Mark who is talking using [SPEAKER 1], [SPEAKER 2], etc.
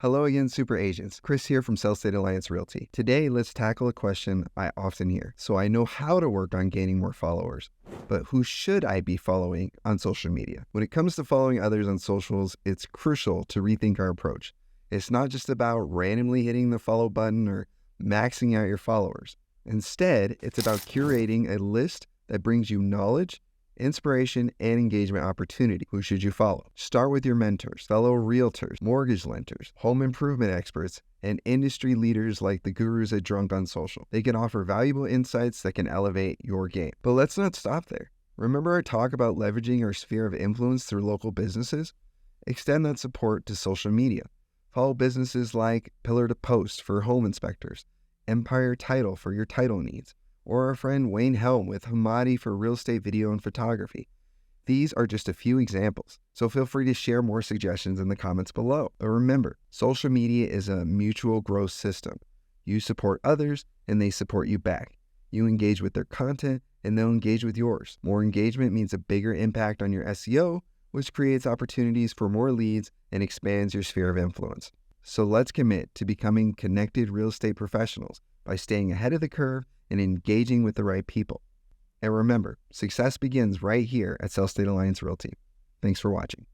[SPEAKER 1] Hello again, super agents. Chris here from Sellstate Alliance Realty. Today, let's tackle a question I often hear. So I know how to work on gaining more followers, but who should I be following on social media? When it comes to following others on socials, it's crucial to rethink our approach. It's not just about randomly hitting the follow button or maxing out your followers. Instead, it's about curating a list that brings you knowledge, inspiration, and engagement opportunity. Who should you follow? Start with your mentors, fellow realtors, mortgage lenders, home improvement experts, and industry leaders like the gurus at Drunk on Social. They can offer valuable insights that can elevate your game. But let's not stop there. Remember our talk about leveraging our sphere of influence through local businesses? Extend that support to social media. Follow businesses like Pillar to Post for home inspectors, Empire Title for your title needs, or our friend Wayne Helm with Hamadi for real estate video and photography. These are just a few examples, so feel free to share more suggestions in the comments below. But remember, social media is a mutual growth system. You support others, and they support you back. You engage with their content, and they'll engage with yours. More engagement means a bigger impact on your SEO, which creates opportunities for more leads and expands your sphere of influence. So let's commit to becoming connected real estate professionals by staying ahead of the curve and engaging with the right people. And remember, success begins right here at Sellstate Alliance Realty. Thanks for watching.